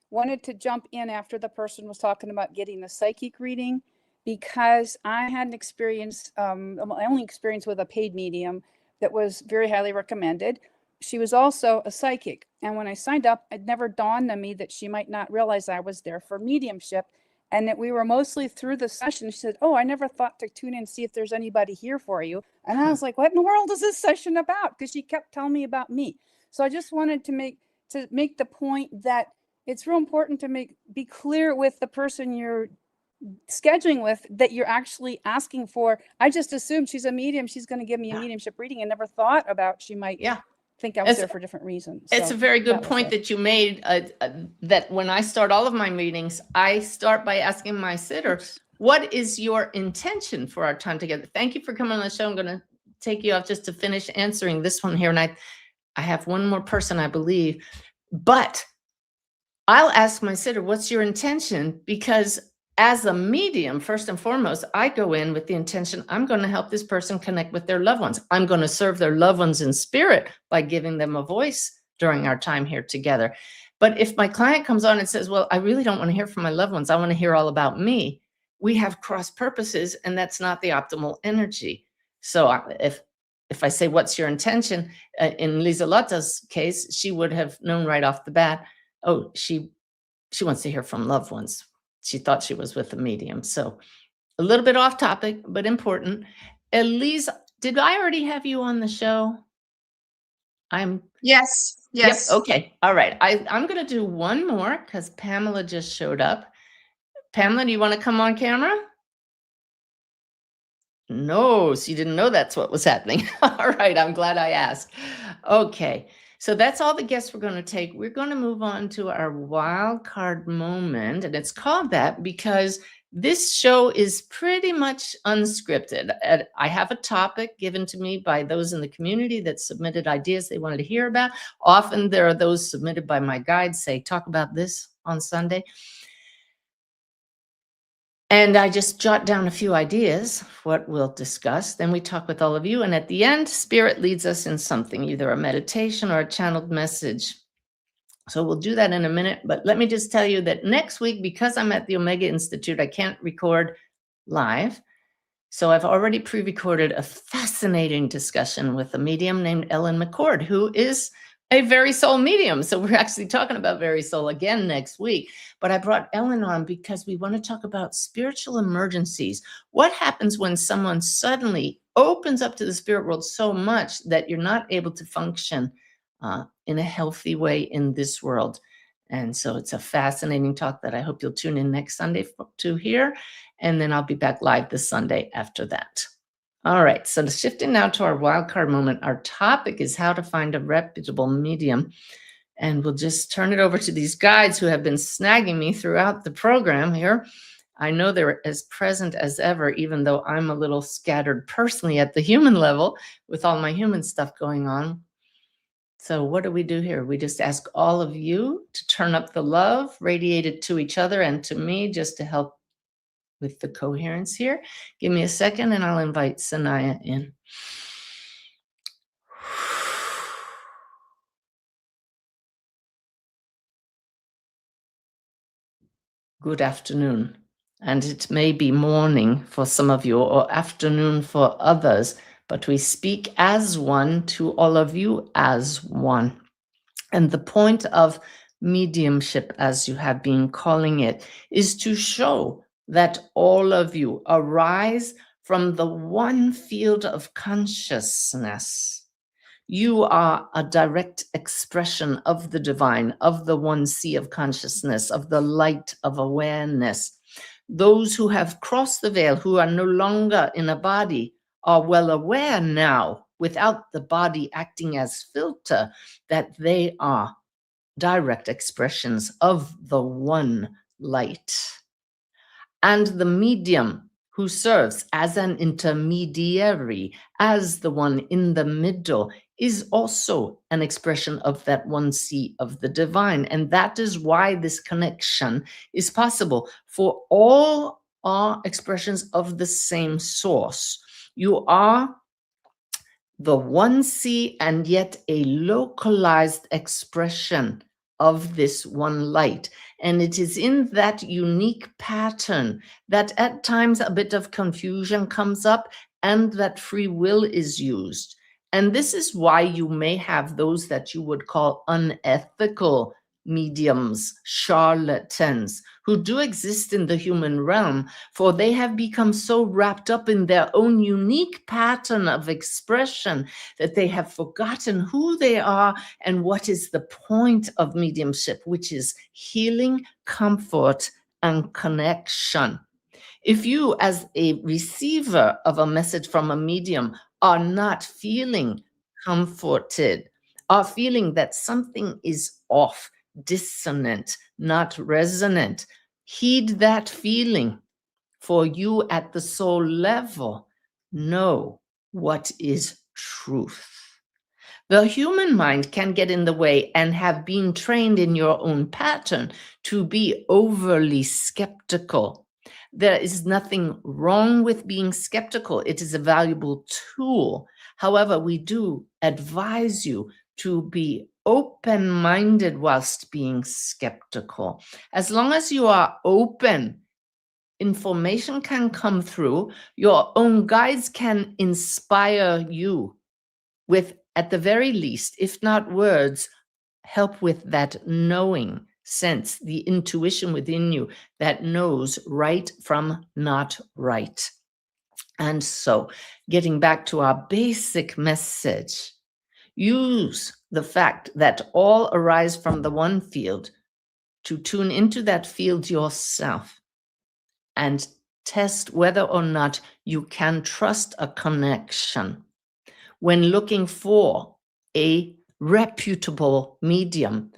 wanted to jump in after the person was talking about getting a psychic reading, because I had an experience, my only experience with a paid medium that was very highly recommended. She was also a psychic. And when I signed up, it never dawned on me that she might not realize I was there for mediumship, and that we were mostly through the session. She said, "Oh, I never thought to tune in and see if there's anybody here for you." And I was like, what in the world is this session about? Because she kept telling me about me. So I just wanted to make the point that it's real important to be clear with the person you're scheduling with that you're actually asking for. I just assumed she's a medium, she's going to give me a mediumship reading, and never thought about she might think I was there for different reasons. It's a very good point that you made, that when I start all of my meetings, I start by asking my sitter, what is your intention for our time together? Thank you for coming on the show. I'm going to take you off just to finish answering this one here. And I have one more person, I believe, but I'll ask my sitter, what's your intention? Because as a medium, first and foremost, I go in with the intention, I'm going to help this person connect with their loved ones. I'm going to serve their loved ones in spirit by giving them a voice during our time here together. But if my client comes on and says, well, I really don't want to hear from my loved ones, I want to hear all about me, we have cross purposes, and that's not the optimal energy. So if I say, what's your intention? In Lisa Lotta's case, she would have known right off the bat, oh, she wants to hear from loved ones. She thought she was with a medium. So a little bit off topic, but important. Elise, did I already have you on the show? Yes. Yep, okay. All right. I'm going to do one more because Pamela just showed up. Pamela, do you want to come on camera? No, she didn't know that's what was happening. All right. I'm glad I asked. Okay. So that's all the guests we're going to take. We're going to move on to our wild card moment. And it's called that because this show is pretty much unscripted. I have a topic given to me by those in the community that submitted ideas they wanted to hear about. Often there are those submitted by my guides, say, talk about this on Sunday. And I just jot down a few ideas, what we'll discuss. Then we talk with all of you. And at the end, Spirit leads us in something, either a meditation or a channeled message. So we'll do that in a minute. But let me just tell you that next week, because I'm at the Omega Institute, I can't record live. So I've already pre-recorded a fascinating discussion with a medium named Ellen McCord, who is a very soul medium. So we're actually talking about very soul again next week. But I brought Ellen on because we want to talk about spiritual emergencies. What happens when someone suddenly opens up to the spirit world so much that you're not able to function in a healthy way in this world? And so it's a fascinating talk that I hope you'll tune in next Sunday to hear. And then I'll be back live this Sunday after that. All right, so shifting now to our wildcard moment, our topic is how to find a reputable medium. And we'll just turn it over to these guides who have been snagging me throughout the program here. I know they're as present as ever, even though I'm a little scattered personally at the human level with all my human stuff going on. So what do we do here? We just ask all of you to turn up the love, radiate it to each other and to me, just to help with the coherence here. Give me a second and I'll invite Sanaya in. Good afternoon. And it may be morning for some of you or afternoon for others, but we speak as one to all of you as one. And the point of mediumship, as you have been calling it, is to show that all of you arise from the one field of consciousness. You are a direct expression of the divine, of the one sea of consciousness, of the light of awareness. Those who have crossed the veil, who are no longer in a body, are well aware now, without the body acting as filter, that they are direct expressions of the one light. And the medium who serves as an intermediary, as the one in the middle, is also an expression of that one C of the divine. And that is why this connection is possible, for all are expressions of the same source. You are the one C and yet a localized expression of this one light. And it is in that unique pattern that at times a bit of confusion comes up and that free will is used. And this is why you may have those that you would call unethical mediums, charlatans, who do exist in the human realm, for they have become so wrapped up in their own unique pattern of expression that they have forgotten who they are and what is the point of mediumship, which is healing, comfort, and connection. If you, as a receiver of a message from a medium, are not feeling comforted, are feeling that something is off, dissonant, not resonant, heed that feeling. For you at the soul level, know what is truth. The human mind can get in the way and have been trained in your own pattern to be overly skeptical. There is nothing wrong with being skeptical. It is a valuable tool. However, we do advise you to be open-minded whilst being skeptical. As long as you are open, information can come through. Your own guides can inspire you with, at the very least, if not words, help with that knowing sense, the intuition within you that knows right from not right. And so, getting back to our basic message, use the fact that all arise from the one field to tune into that field yourself and test whether or not you can trust a connection. When looking for a reputable medium,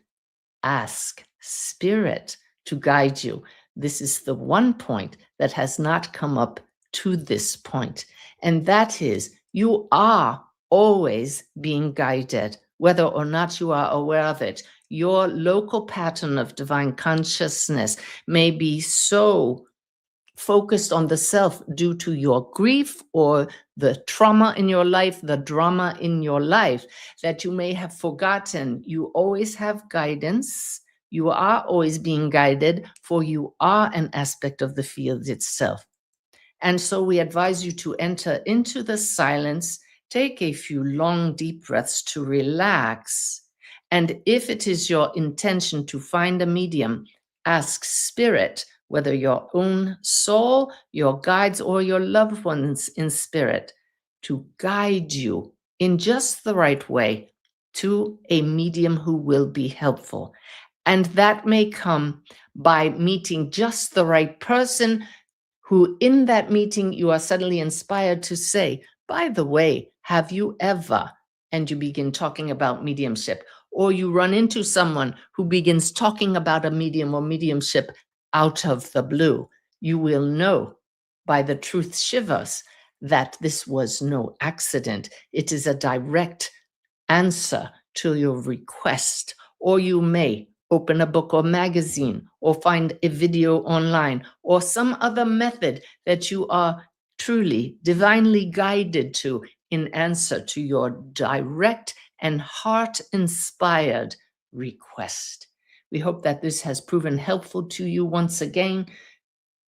ask Spirit to guide you. This is the one point that has not come up to this point, and that is you are always being guided, whether or not you are aware of it. Your local pattern of divine consciousness may be so focused on the self due to your grief or the trauma in your life, the drama in your life, that you may have forgotten you always have guidance. You are always being guided, for you are an aspect of the field itself. And so we advise you to enter into the silence, take a few long, deep breaths to relax. And if it is your intention to find a medium, ask Spirit, whether your own soul, your guides, or your loved ones in spirit, to guide you in just the right way to a medium who will be helpful. And that may come by meeting just the right person who in that meeting you are suddenly inspired to say, by the way, have you ever, and you begin talking about mediumship, or you run into someone who begins talking about a medium or mediumship out of the blue. You will know by the truth shivers that this was no accident. It is a direct answer to your request. Or you may open a book or magazine, or find a video online, or some other method that you are truly divinely guided to in answer to your direct and heart-inspired request. We hope that this has proven helpful to you once again.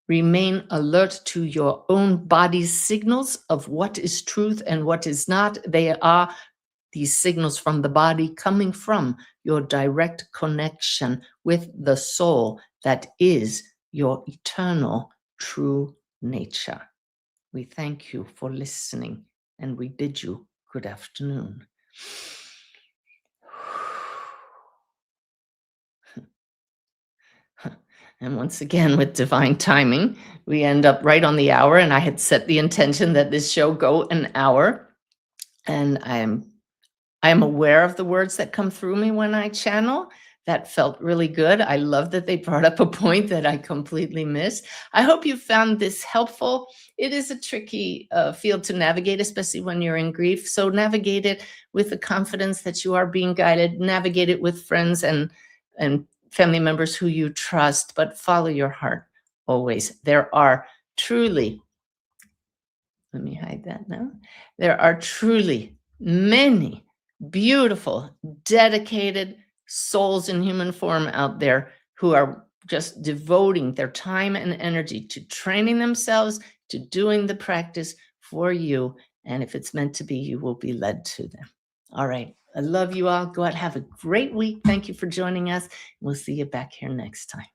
Remain alert to your own body's signals of what is truth and what is not. They are these signals from the body coming from your direct connection with the soul that is your eternal true nature. We thank you for listening, and we bid you good afternoon. And once again, with divine timing, we end up right on the hour, and I had set the intention that this show go an hour. And I am aware of the words that come through me when I channel. That felt really good. I love that they brought up a point that I completely missed. I hope you found this helpful. It is a tricky field to navigate, especially when you're in grief. So navigate it with the confidence that you are being guided. Navigate it with friends and family members who you trust, but follow your heart always. There are truly, let me hide that now. There are truly many beautiful, dedicated souls in human form out there who are just devoting their time and energy to training themselves, to doing the practice for you. And if it's meant to be, you will be led to them. All right. I love you all. Go out, have a great week. Thank you for joining us. We'll see you back here next time.